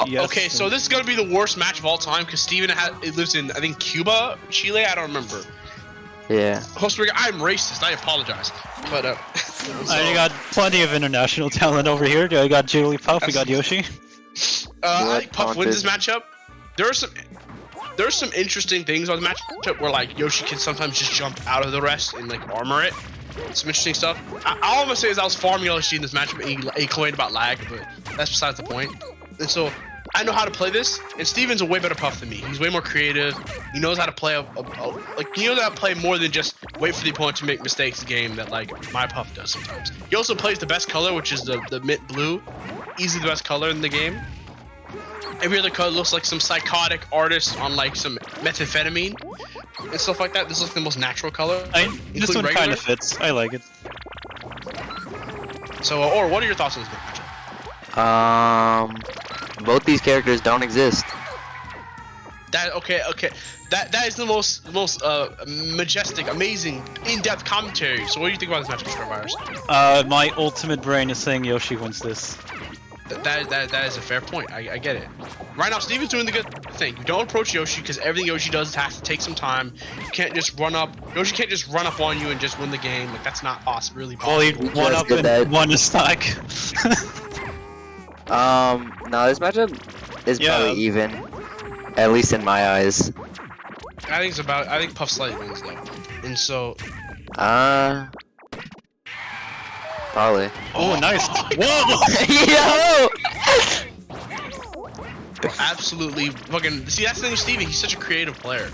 Yes. Okay, so this is gonna be the worst match of all time because Steven lives in, I think, Cuba, Chile. I don't remember. Yeah. Costa Rica. I'm racist. I apologize. But I got plenty of international talent over here. I got Jigglypuff. We got Yoshi. I think Puff wins this matchup. There's some interesting things on the matchup where like Yoshi can sometimes just jump out of the rest and like armor it. Some interesting stuff. All I'm gonna say is I was farming Yoshi in this matchup and he complained about lag, but that's besides the point. And so I know how to play this, and Steven's a way better Puff than me. He's way more creative. He knows how to play he knows how to play more than just wait for the opponent to make mistakes. Game that like my Puff does sometimes. He also plays the best color, which is the mint blue, easily the best color in the game. Every other color looks like some psychotic artist on like some methamphetamine and stuff like that. This looks like the most natural color. This one kind of fits. I like it. So, or what are your thoughts on this matchup? Both these characters don't exist. Okay. That is the most majestic, amazing, in-depth commentary. So, what do you think about this matchup, Scarvirus? My ultimate brain is saying Yoshi wins this. That is a fair point. I get it. Right now, Steven's doing the good thing. You don't approach Yoshi because everything Yoshi does has to take some time. You can't just run up. Yoshi can't just run up on you and just win the game. Like that's not possible. Really possible. Well, he won up and won a stack. No, this matchup is probably even, at least in my eyes. I think Puff slightly wins though, and so. Probably. Oh, nice. Whoa! Yo! Absolutely fucking. See, that's the thing with Steven. He's such a creative player.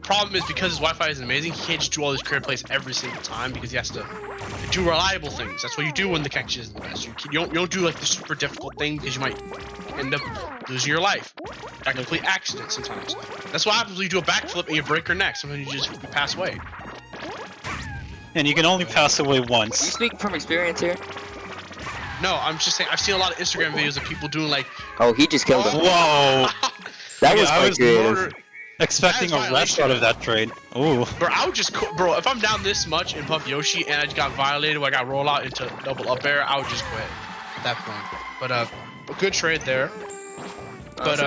Problem is because his Wi-Fi is amazing, he can't just do all these creative plays every single time because he has to do reliable things. That's what you do when the connection isn't the best. You don't do like the super difficult thing because you might end up losing your life. A complete accident sometimes. That's what happens when you do a backflip and you break your neck. Sometimes you just pass away. And you can only pass away once. You speak from experience here? No, I'm just saying. I've seen a lot of Instagram videos of people doing like. Oh, he just killed him. Whoa! That was quite creative. Expecting a rest out of that trade. Ooh. Bro, I would just, bro, if I'm down this much in Puff Yoshi and I just got violated when I got roll out into double up air, I would just quit at that point. But a good trade there. But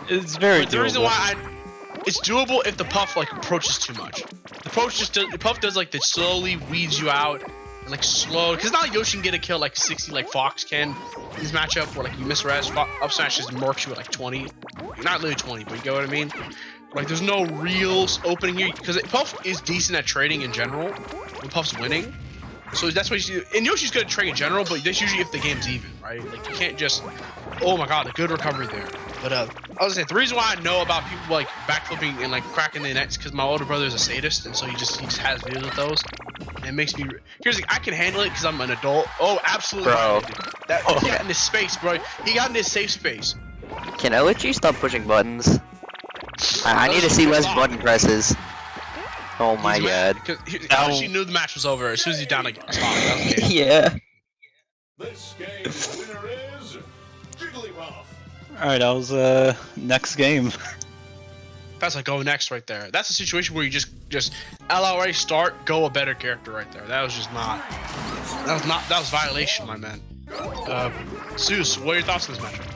it's very the reason why it's doable if the Puff like approaches too much. The Puff does like the slowly weeds you out and like slow, because it's not like Yoshi can get a kill like 60 like Fox can in this matchup where like you miss res, up smash just murks you at like 20. Not literally 20, but you get what I mean? Like there's no real opening here because Puff is decent at trading in general when Puff's winning. So that's what you do. And Yoshi's good at trading in general, but that's usually if the game's even, right? Like you can't just, oh my god, a good recovery there. But I was gonna say the reason why I know about people like backflipping and like cracking the nets because my older brother is a sadist, and so he just has videos with those. And it makes me. Here's the, I can handle it because I'm an adult. Oh, absolutely. Bro. He got in his space, bro. He got in his safe space. Can I let you stop pushing buttons? I need to see less button presses. Oh my god. She knew the match was over as soon as he down like a spot. Yeah. This game's winner is Jigglypuff. Alright, that was next game. That's like go next right there. That's a situation where you just LRA start, go a better character right there. That was just not. That was violation, my man. Zeus, what are your thoughts on this matchup?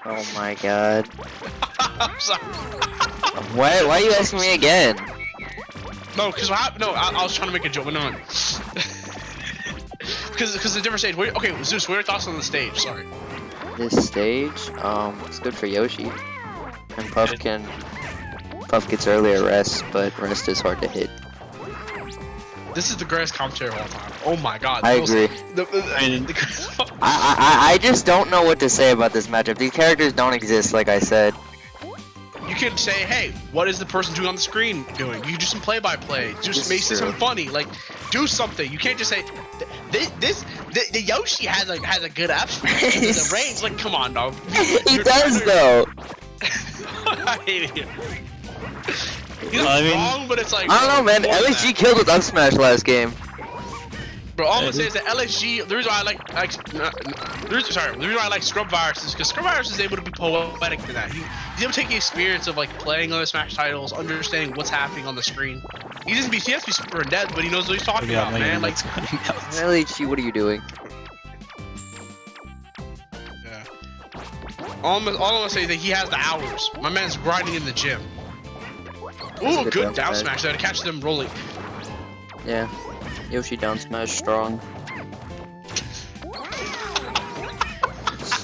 Oh my god. I'm sorry. Why are you asking me again? No, because what happened? No, I was trying to make a joke, but no. Because the different stage. Okay, Zeus, what are your thoughts on the stage? Sorry. This stage, it's good for Yoshi. And Puff gets earlier rest, but rest is hard to hit. This is the greatest commentary of all time. Oh my god. I agree. I just don't know what to say about this matchup. These characters don't exist, like I said. You can say, hey, what is the person doing on the screen doing? You do some play-by-play. Just make something funny. Like, do something. You can't just say, the Yoshi has a good upstream. The range, like, come on, dog. He does, though. I hate it. He's wrong, but it's like. I don't know, man. LSG killed with up smash last game. Bro, all I'm gonna say is that LSG. The reason why I like Scrub Virus is because Scrub Virus is able to be poetic to that. He's able to take the experience of like playing other Smash titles, understanding what's happening on the screen. He has to be super in depth, but he knows what he's talking about, man. Like, LSG, what are you doing? Yeah. All I'm gonna say is that he has the hours. My man's grinding in the gym. That's a Ooh, good down smash. smash there to catch them rolling. Yeah. Yoshi down smash strong.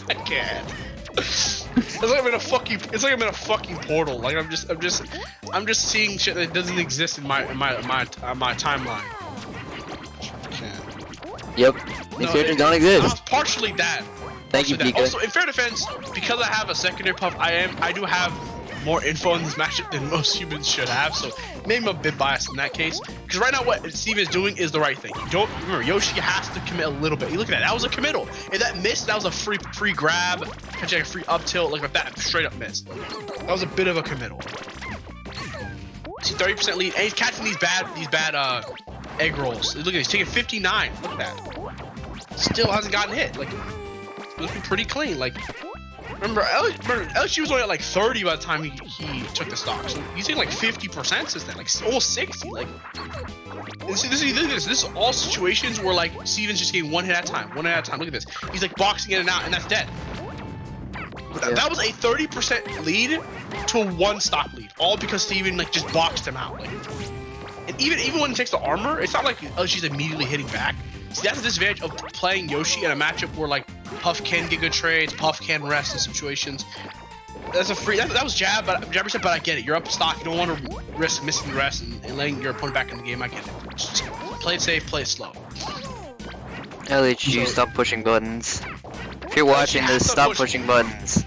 I can't. It's like I'm in a fucking portal. Like I'm just seeing shit that doesn't exist in my timeline. Can't. Yep. These characters don't exist. Partially that. Thank you, Partially that. Pika. Also, in fair defense, because I have a secondary puff, I do have more info on this matchup than most humans should have. So maybe I'm a bit biased in that case. Because right now, what Steven is doing is the right thing. Don't remember, Yoshi has to commit a little bit. You look at that. That was a committal. If that missed, that was a free grab. Catch like a free up tilt. Like if that straight up missed. That was a bit of a committal. See, 30% lead, and he's catching these bad egg rolls. Look at this, he's taking 59. Look at that. Still hasn't gotten hit. Like, it's looking pretty clean. Like, remember LSU was only at like 30 by the time he took the stock. So he's taking like 50% since then, like almost 60. Like, this is all situations where like Steven's just getting one hit at a time. Look at this. He's like boxing in and out, and that's dead. Yeah. That was a 30% lead to a 1 stock lead, all because Steven like just boxed him out. Like, and even when he takes the armor, it's not like she's immediately hitting back. See, that's the disadvantage of playing Yoshi in a matchup where like Puff can get good trades, Puff can rest in situations. That's a free. That was jabber said, but I get it. You're up stock. You don't want to risk missing the rest and letting your opponent back in the game. I get it. Just play it safe, play it slow. LHG, stop pushing buttons. If you're watching this, stop pushing buttons.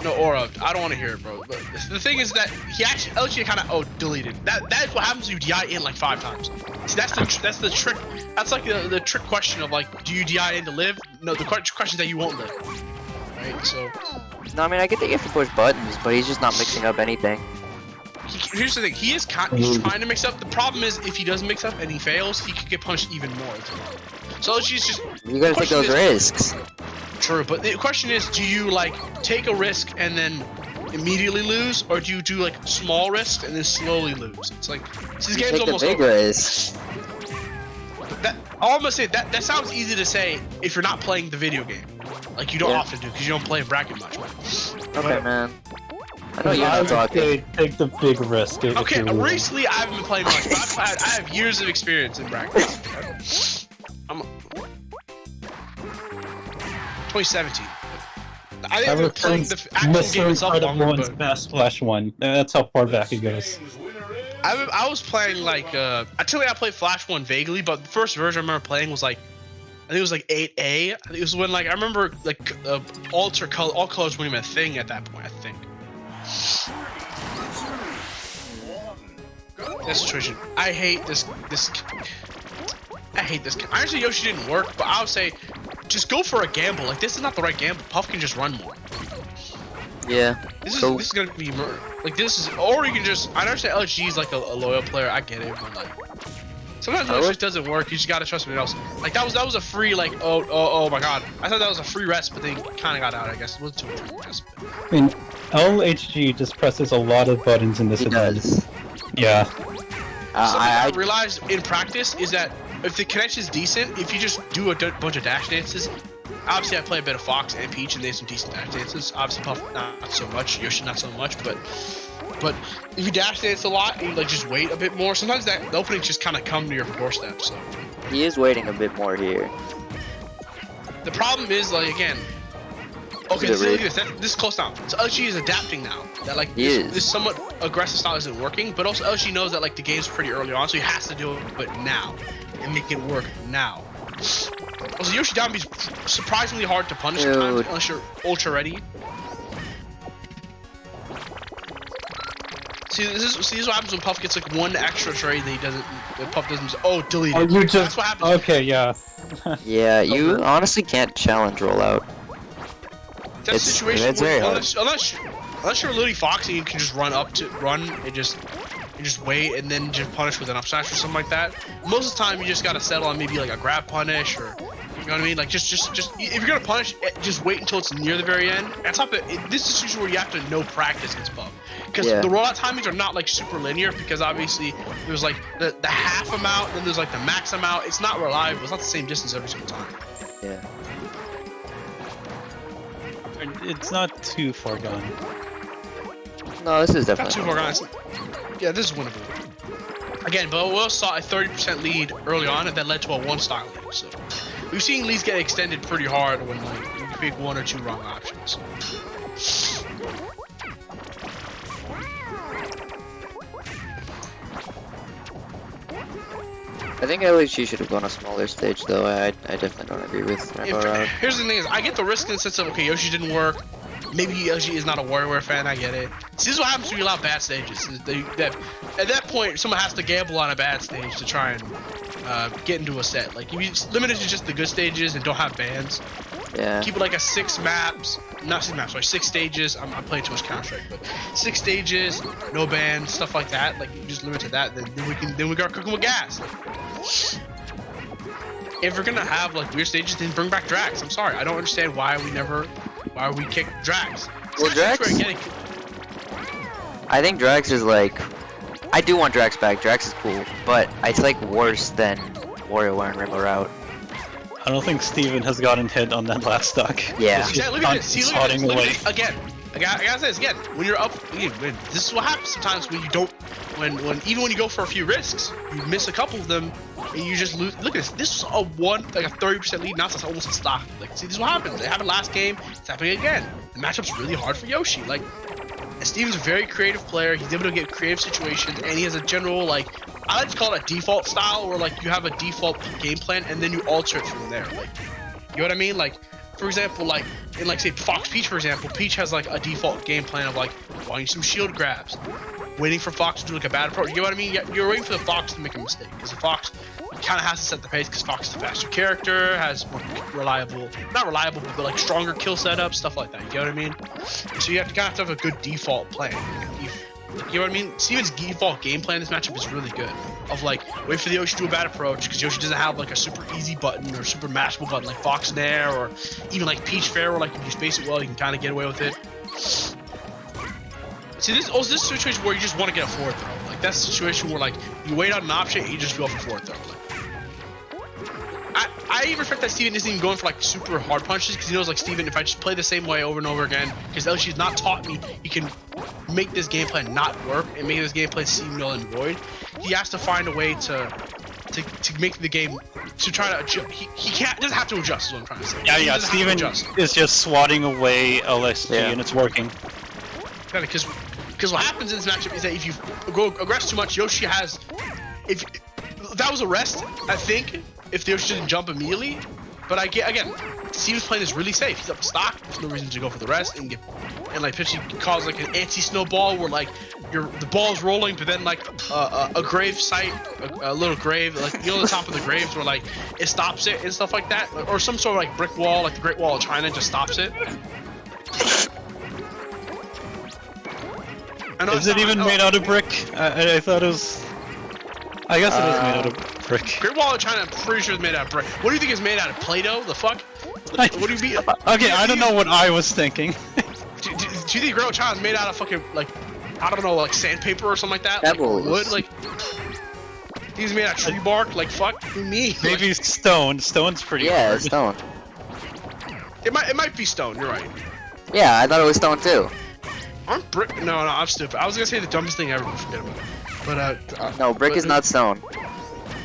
No, Aura, I don't want to hear it, bro. But the thing is that he actually LG kind of deleted. That is what happens when you DI in like 5 times. See, that's the trick. That's like the trick question of like, do you DI in to live? No, the question is that you won't live. Right? So. No, I mean I get that you have to push buttons, but he's just not mixing up anything. Here's the thing. He's trying to mix up. The problem is if he doesn't mix up and he fails, he could get punished even more. So she's just. You gotta take those risks. True, but the question is, do you like take a risk and then immediately lose, or do you do like small risks and then slowly lose? It's like this game's almost take the big risks. That all I'm gonna say that sounds easy to say if you're not playing the video game, like you don't often do because you don't play bracket much. Okay, man. I know you're not talking. Take the big risk. Okay, recently I haven't been playing much, but I have years of experience in bracket. I'm 2017. I didn't even play the actual game itself longer, but Fast Flash 1. That's how far back it goes. I was playing like I played Flash 1 vaguely, but the first version I remember playing was like I think it was like 8A. It was when like I remember like all colors weren't even a thing at that point. I think. That situation. I hate this. I hate this. Honestly, Yoshi didn't work, but I would say just go for a gamble. Like this is not the right gamble. Puff can just run more. Yeah. This is gonna be murder. Like this is, or you can just. I understand LG is like a loyal player. I get it, but like sometimes when it just doesn't work, you just gotta trust somebody else. Like that was a free like oh my god. I thought that was a free rest, but they kind of got out. I guess it wasn't too much of a rest. I mean, LHG just presses a lot of buttons in this event. does. Yeah. Something I realized in practice is that if the connection is decent, if you just do a bunch of dash dances, obviously I play a bit of Fox and Peach and they have some decent dash dances. Obviously Puff not so much, Yoshi not so much, but if you dash dance a lot and you like just wait a bit more, sometimes the openings just kind of come to your doorstep. So He is waiting a bit more here. the problem is like again. Okay, so look at this. This is close down. So LG is adapting now. That like this somewhat aggressive style isn't working, but also LG knows that like the game's pretty early on, so he has to do it now and make it work now. Also, Yoshi down B is surprisingly hard to punish at times unless you're ultra ready. See, this is what happens when Puff gets like one extra trade that he doesn't. That Puff doesn't. Delete it. You just, That's what happens. Okay, yeah. Yeah, you honestly can't challenge rollout. That situation where unless you're literally Foxy, you can just run and just wait and then just punish with an up smash or something like that. Most of the time, you just gotta settle on maybe like a grab punish or you know what I mean. Like just if you're gonna punish, just wait until it's near the very end. That's not this is a situation where you have to know practice against Puff because the rollout timings are not like super linear because obviously there's like the half amount, then there's like the max amount. It's not reliable. It's not the same distance every single time. Yeah. It's not too far gone. No, this is Not definitely. too far gone. Yeah, this is winnable. Again, but we also saw a 30% lead early on, and that led to a one-style lead. So we've seen leads get extended pretty hard when like you pick one or two wrong options. I think LHG should have gone a smaller stage though. I definitely don't agree with Rainbow Route. Here's the thing: is I get the risk in the sense of okay, Yoshi didn't work. Maybe Yoshi is not a WarioWare fan. I get it. See, this is what happens when you allow bad stages. Is at that point, someone has to gamble on a bad stage to try and get into a set. Like if you limit it to just the good stages and don't have bans, Yeah. keep it like a 6 maps, not 6 maps, sorry, 6 stages. I'm playing too much Counter-Strike, but 6 stages, no bans, stuff like that. Like you just limit to that, then we got cooking with gas. If we're gonna have like weird stages, then bring back Drax. I'm sorry, I don't understand why we kick Drax. Well, Drax- I think Drax is like. I do want Drax back. Drax is cool, but it's like worse than WarioWare and Rainbow Route. I don't think Steven has gotten hit on that last stock. Yeah. Yeah, look at this. See, look at Swatting this. Look away. at this. Again, I gotta say this again. When you're up, this is what happens sometimes when you don't. When even when you go for a few risks, you miss a couple of them, and you just lose. Look at this. This was a 30% lead. Now it's almost a stock. Like, see, this is what happened. It happened last game. It's happening again. The matchup's really hard for Yoshi. Like, Steven's a very creative player. He's able to get creative situations, and he has a general like. I like to call it a default style, where like you have a default game plan, and then you alter it from there. Like, you know what I mean? Like, for example, like in like say Fox Peach, for example, Peach has like a default game plan of like wanting some shield grabs, waiting for Fox to do like a bad approach. You know what I mean? You're waiting for the Fox to make a mistake because the Fox kind of has to set the pace because Fox is a faster character, has more not reliable, but like stronger kill setup, stuff like that. You know what I mean? So you have to kind of have a good default plan. You know what I mean? Steven's default game plan in this matchup is really good. Of like, wait for the Yoshi to do a bad approach, because Yoshi doesn't have like a super easy button or super mashable button like Fox Nair or even like Peach Fair, where like if you space it well, you can kind of get away with it. See, this is a situation where you just want to get a forward throw. Like that's a situation where like you wait on an option and you just go for forward throw. Like, I even respect that Steven isn't even going for like super hard punches because he knows like Steven, if I just play the same way over and over again, because LG's not taught me he can make this game plan not work and make this game plan seem null and void. He has to find a way to make the game to try to adjust. He can't doesn't have to adjust is what I'm trying to say. Yeah. Steven is just swatting away LSG and it's working. Yeah, because what happens in this matchup is that if you go aggressive too much, Yoshi has if that was a rest, I think. If the Yoshi didn't jump immediately, but again, Steven's playing this really safe. He's up stock. There's no reason to go for the rest and like potentially cause like an anti-snowball where like the ball's rolling, but then like a grave site, a little grave, like you know the top of the graves where like it stops it and stuff like that, or some sort of like brick wall, like the Great Wall of China just stops it. Is it even made out of brick? I thought it was. I guess it is made out of brick. Great Wall of China, I'm pretty sure it's made out of brick. What do you think is made out of? Play-Doh? The fuck? What do you mean? Okay, I don't know what I was thinking. Do you think Great Wall of China is made out of fucking like I don't know, like sandpaper or something like that? Like Pebbles. wood? Like he's made out of tree bark? Like fuck me. Maybe stone. Stone's pretty Yeah, hard. stone. It might be stone. You're right. Yeah, I thought it was stone too. Aren't brick? No, I'm stupid. I was gonna say the dumbest thing ever. But forget about it. But No, brick is not stone.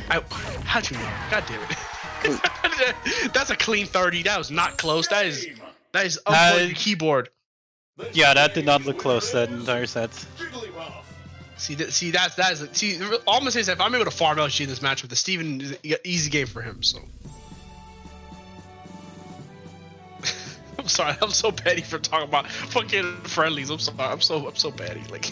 How'd you know? God damn it. That's a clean 30. That was not close. That is unplugged your keyboard. Yeah, that did not look close, that entire set. See, all I'm gonna say is that if I'm able to farm LG in this match with the Steven, is an easy game for him. So I'm sorry, I'm so petty for talking about fucking friendlies. I'm sorry, I'm so petty. Like.